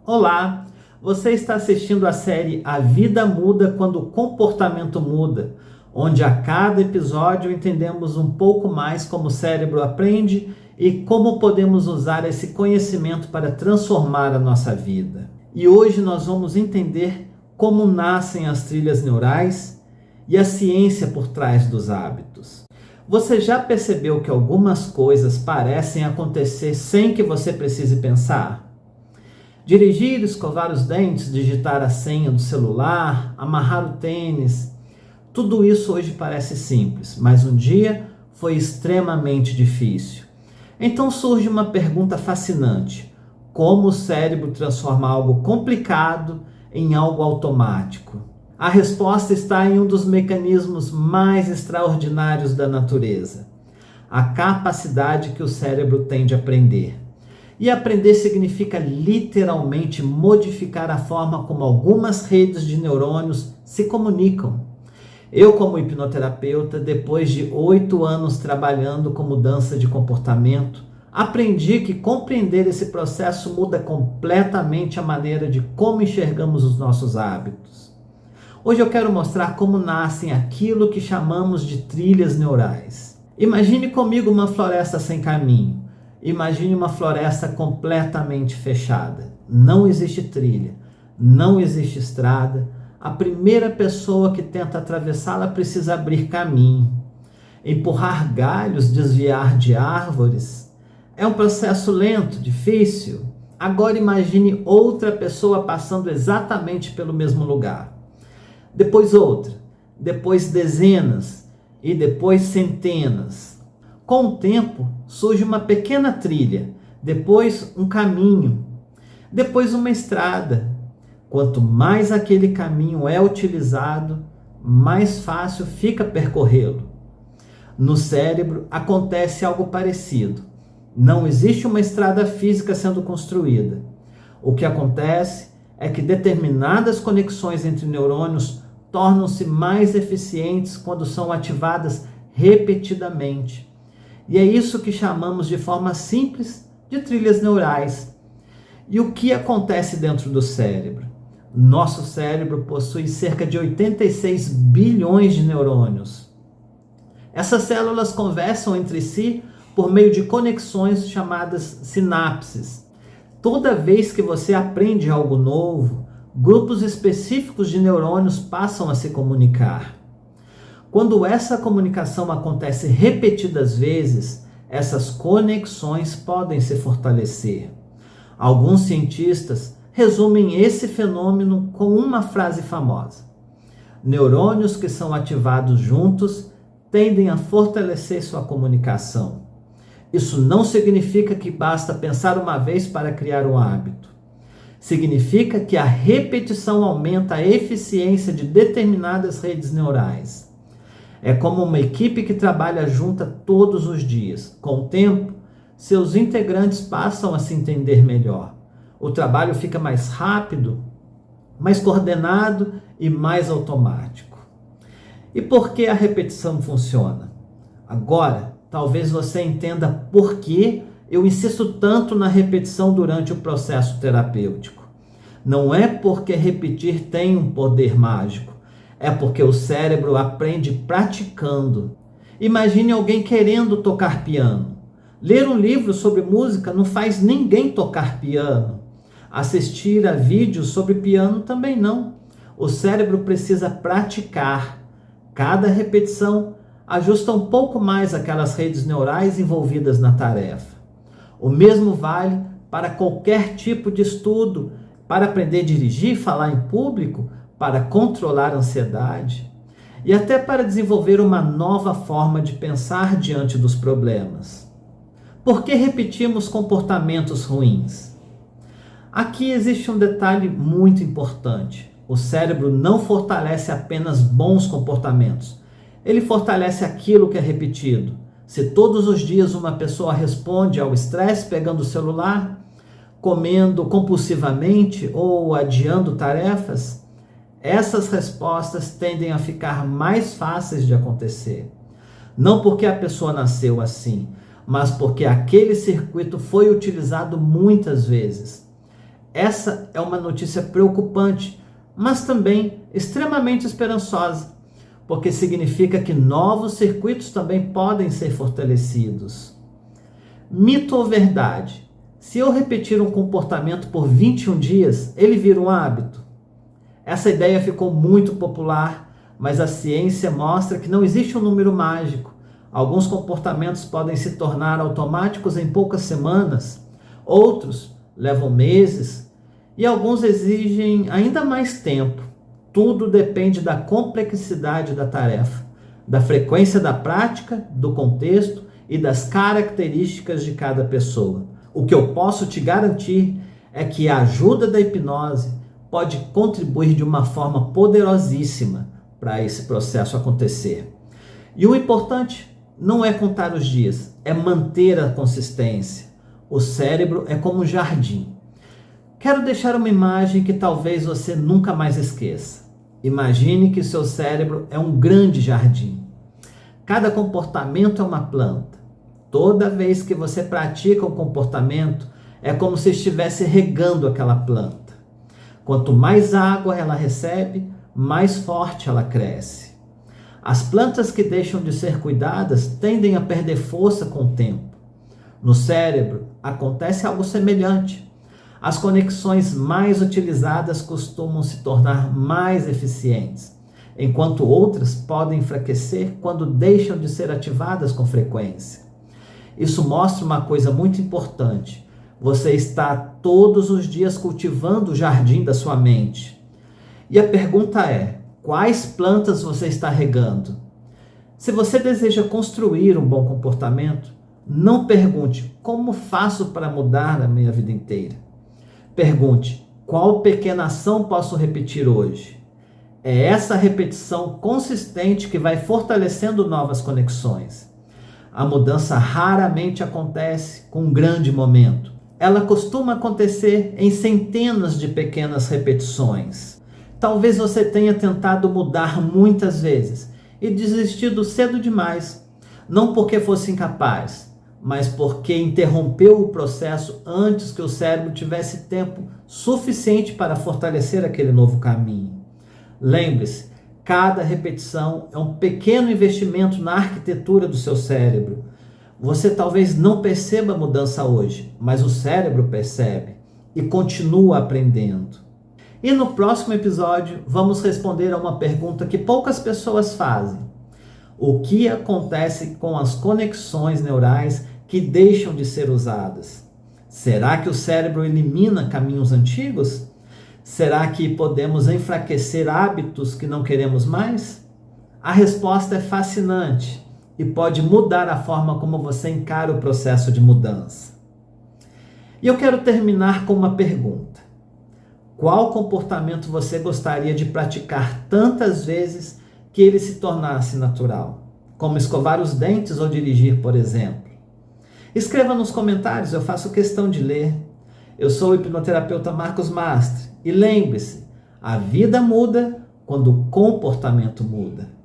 Olá, você está assistindo a série A Vida Muda Quando o Comportamento Muda, onde a cada episódio entendemos um pouco mais como o cérebro aprende e como podemos usar esse conhecimento para transformar a nossa vida. E hoje nós vamos entender como nascem as trilhas neurais e a ciência por trás dos hábitos. Você já percebeu que algumas coisas parecem acontecer sem que você precise pensar? Dirigir, escovar os dentes, digitar a senha do celular, amarrar o tênis, tudo isso hoje parece simples, mas um dia foi extremamente difícil. Então surge uma pergunta fascinante: como o cérebro transforma algo complicado em algo automático? A resposta está em um dos mecanismos mais extraordinários da natureza: a capacidade que o cérebro tem de aprender. E aprender significa literalmente modificar a forma como algumas redes de neurônios se comunicam. Eu, como hipnoterapeuta, depois de 8 anos trabalhando com mudança de comportamento, aprendi que compreender esse processo muda completamente a maneira de como enxergamos os nossos hábitos. Hoje eu quero mostrar como nascem aquilo que chamamos de trilhas neurais. Imagine comigo uma floresta sem caminho. Imagine uma floresta completamente fechada. Não existe trilha, não existe estrada. A primeira pessoa que tenta atravessá-la precisa abrir caminho, empurrar galhos, desviar de árvores. É um processo lento, difícil. Agora imagine outra pessoa passando exatamente pelo mesmo lugar. Depois outra, depois dezenas e depois centenas. Com o tempo, surge uma pequena trilha, depois um caminho, depois uma estrada. Quanto mais aquele caminho é utilizado, mais fácil fica percorrê-lo. No cérebro acontece algo parecido. Não existe uma estrada física sendo construída. O que acontece é que determinadas conexões entre neurônios tornam-se mais eficientes quando são ativadas repetidamente. E é isso que chamamos de forma simples de trilhas neurais. E o que acontece dentro do cérebro? Nosso cérebro possui cerca de 86 bilhões de neurônios. Essas células conversam entre si por meio de conexões chamadas sinapses. Toda vez que você aprende algo novo, grupos específicos de neurônios passam a se comunicar. Quando essa comunicação acontece repetidas vezes, essas conexões podem se fortalecer. Alguns cientistas resumem esse fenômeno com uma frase famosa: neurônios que são ativados juntos tendem a fortalecer sua comunicação. Isso não significa que basta pensar uma vez para criar um hábito. Significa que a repetição aumenta a eficiência de determinadas redes neurais. É como uma equipe que trabalha junta todos os dias. Com o tempo, seus integrantes passam a se entender melhor. O trabalho fica mais rápido, mais coordenado e mais automático. E por que a repetição funciona? Agora, talvez você entenda por que eu insisto tanto na repetição durante o processo terapêutico. Não é porque repetir tem um poder mágico. É porque o cérebro aprende praticando. Imagine alguém querendo tocar piano. Ler um livro sobre música não faz ninguém tocar piano. Assistir a vídeos sobre piano também não. O cérebro precisa praticar. Cada repetição ajusta um pouco mais aquelas redes neurais envolvidas na tarefa. O mesmo vale para qualquer tipo de estudo, para aprender a dirigir e falar em público, para controlar a ansiedade e até para desenvolver uma nova forma de pensar diante dos problemas. Por que repetimos comportamentos ruins? Aqui existe um detalhe muito importante. O cérebro não fortalece apenas bons comportamentos. Ele fortalece aquilo que é repetido. Se todos os dias uma pessoa responde ao estresse pegando o celular, comendo compulsivamente ou adiando tarefas, essas respostas tendem a ficar mais fáceis de acontecer. Não porque a pessoa nasceu assim, mas porque aquele circuito foi utilizado muitas vezes. Essa é uma notícia preocupante, mas também extremamente esperançosa, porque significa que novos circuitos também podem ser fortalecidos. Mito ou verdade? Se eu repetir um comportamento por 21 dias, ele vira um hábito? Essa ideia ficou muito popular, mas a ciência mostra que não existe um número mágico. Alguns comportamentos podem se tornar automáticos em poucas semanas, outros levam meses e alguns exigem ainda mais tempo. Tudo depende da complexidade da tarefa, da frequência da prática, do contexto e das características de cada pessoa. O que eu posso te garantir é que a ajuda da hipnose pode contribuir de uma forma poderosíssima para esse processo acontecer. E o importante não é contar os dias, é manter a consistência. O cérebro é como um jardim. Quero deixar uma imagem que talvez você nunca mais esqueça. Imagine que seu cérebro é um grande jardim. Cada comportamento é uma planta. Toda vez que você pratica um comportamento, é como se estivesse regando aquela planta. Quanto mais água ela recebe, mais forte ela cresce. As plantas que deixam de ser cuidadas tendem a perder força com o tempo. No cérebro acontece algo semelhante. As conexões mais utilizadas costumam se tornar mais eficientes, enquanto outras podem enfraquecer quando deixam de ser ativadas com frequência. Isso mostra uma coisa muito importante. Você está todos os dias cultivando o jardim da sua mente. E a pergunta é: quais plantas você está regando? Se você deseja construir um bom comportamento, não pergunte como faço para mudar a minha vida inteira. Pergunte: qual pequena ação posso repetir hoje? É essa repetição consistente que vai fortalecendo novas conexões. A mudança raramente acontece com um grande momento. Ela costuma acontecer em centenas de pequenas repetições. Talvez você tenha tentado mudar muitas vezes e desistido cedo demais, não porque fosse incapaz, mas porque interrompeu o processo antes que o cérebro tivesse tempo suficiente para fortalecer aquele novo caminho. Lembre-se, cada repetição é um pequeno investimento na arquitetura do seu cérebro. Você talvez não perceba a mudança hoje, mas o cérebro percebe e continua aprendendo. E no próximo episódio, vamos responder a uma pergunta que poucas pessoas fazem. O que acontece com as conexões neurais que deixam de ser usadas? Será que o cérebro elimina caminhos antigos? Será que podemos enfraquecer hábitos que não queremos mais? A resposta é fascinante e pode mudar a forma como você encara o processo de mudança. E eu quero terminar com uma pergunta. Qual comportamento você gostaria de praticar tantas vezes que ele se tornasse natural? Como escovar os dentes ou dirigir, por exemplo? Escreva nos comentários, eu faço questão de ler. Eu sou o hipnoterapeuta Marcos Mastre. E lembre-se, a vida muda quando o comportamento muda.